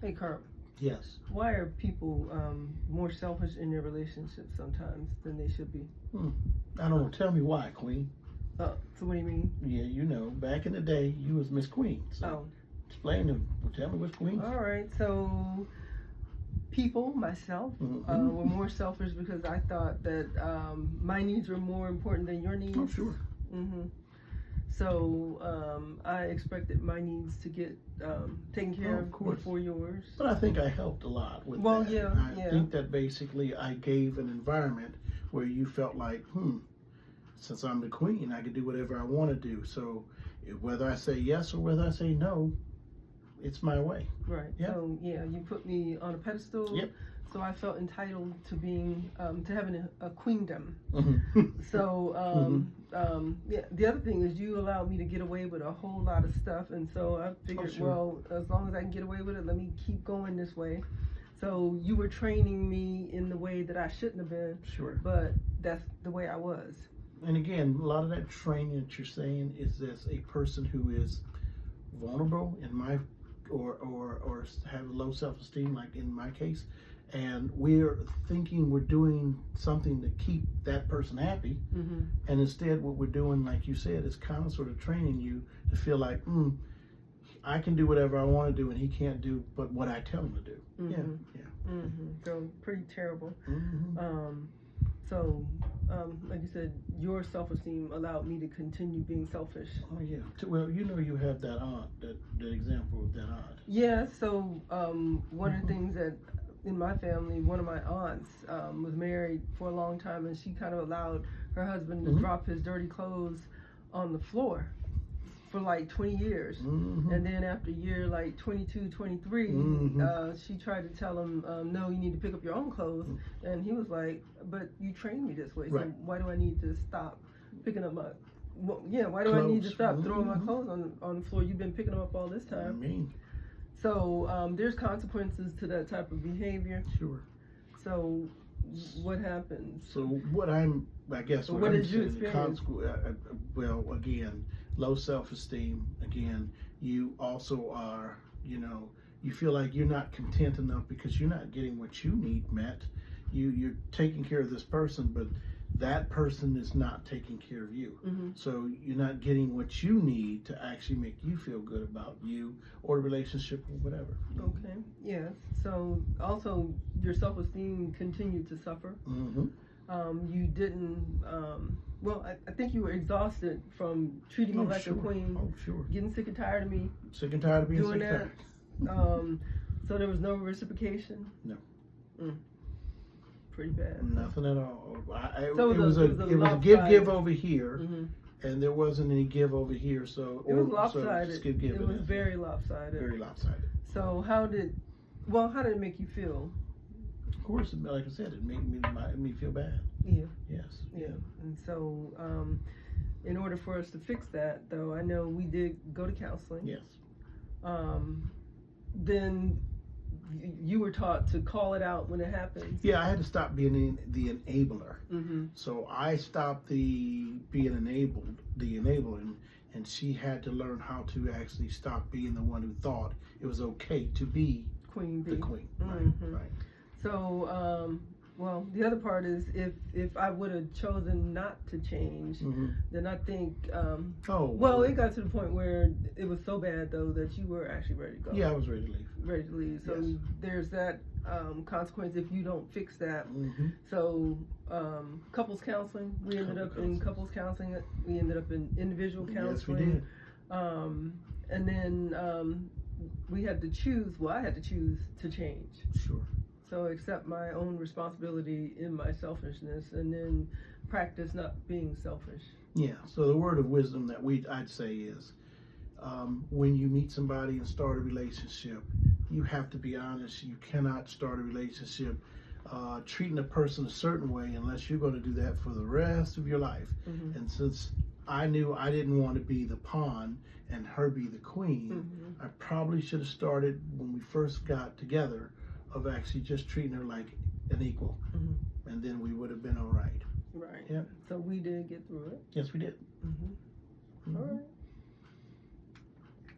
Hey, Carl, Yes. why are people more selfish in their relationships sometimes than they should be? I don't know. Tell me why, Queen. So what do you mean? Yeah, back in the day, you was Miss Queen. So Oh, explain to tell me what's Queen. all right. So people, myself, were Mm-hmm. more selfish because I thought that my needs were more important than your needs. Oh, sure. hmm So I expected my needs to get taken care Of of course. before yours. But I think I helped a lot with Well, that. yeah, And I yeah. think that basically I gave an environment where you felt like, since I'm the queen, I can do whatever I want to do. So whether I say yes or whether I say no, it's my way. Right. Yep. So yeah, you put me on a pedestal. Yep. So I felt entitled to being to having a queendom. Mm-hmm. So yeah, the other thing is you allowed me to get away with a whole lot of stuff, and so I figured, sure. well, as long as I can get away with it, let me keep going this way. So you were training me in the way that I shouldn't have been, Sure. but that's the way I was. And again, a lot of that training that you're saying is as a person who is vulnerable or have low self-esteem, like in my case, and we're thinking we're doing something to keep that person happy, Mm-hmm. and instead what we're doing, like you said, is kind of sort of training you to feel like, I can do whatever I want to do, and he can't do but what I tell him to do. Mm-hmm. Yeah. Mm-hmm. So pretty terrible. Mm-hmm. So, like you said, your self-esteem allowed me to continue being selfish. Oh yeah. Well, you have that aunt, that example of that aunt. Yeah. So, one of the things that in my family, one of my aunts was married for a long time, and she kind of allowed her husband to drop his dirty clothes on the floor for like 20 years. Mm-hmm. And then after year like 22, 23, she tried to tell him, no, you need to pick up your own clothes. And he was like, but you trained me this way, so Right. why do I need to stop picking up my, why do I need to stop throwing my clothes on the floor? You've been picking them up all this time. I mean, So there's consequences to that type of behavior. sure. So what happens? So what I guess what I'm did you saying, experience? well, again, low self-esteem. Again, you also are, you feel like you're not content enough because you're not getting what you need met. You're taking care of this person, but that person is not taking care of you. Mm-hmm. So you're not getting what you need to actually make you feel good about you or the relationship or whatever. Okay, yes. So also your self-esteem continued to suffer. Mm-hmm. You didn't, well, I think you were exhausted from treating me like sure. a queen. Oh, sure. Getting sick and tired of me. Sick and tired of being doing sick and that. tired. So there was no reciprocation? No. Pretty bad. Nothing at all. It was was a give over here, and there wasn't any give over here. So it was lopsided. So just give it was very lopsided. Very lopsided. So how did it make you feel? Of course, like I said, it made me feel bad. Yeah. Yes. Yeah. And so, in order for us to fix that, though, I know we did go to counseling. Yes. Then you were taught to call it out when it happens. Yeah, I had to stop being the enabler. Mm-hmm. So I stopped being the enabler, and she had to learn how to actually stop being the one who thought it was okay to be Queen bee. the queen. Mm-hmm. Right. So, well, the other part is if I would have chosen not to change, then I think, well, it got to the point where it was so bad, though, that you were actually ready to go. Yeah, I was ready to leave. Ready to leave. So yes. There's that consequence if you don't fix that. Mm-hmm. So couples counseling, we ended up in couples counseling. We ended up in individual counseling. Yes, we did. And then we had to choose. Well, I had to choose to change. Sure. So accept my own responsibility in my selfishness, and then practice not being selfish. Yeah. So the word of wisdom that I'd say is, when you meet somebody and start a relationship, you have to be honest. You cannot start a relationship treating a person a certain way unless you're going to do that for the rest of your life. Mm-hmm. And since I knew I didn't want to be the pawn and her be the queen, I probably should have started when we first got together of actually just treating her like an equal, and then we would have been all right. Right. Yeah. So we did get through it. Yes, we did. All right.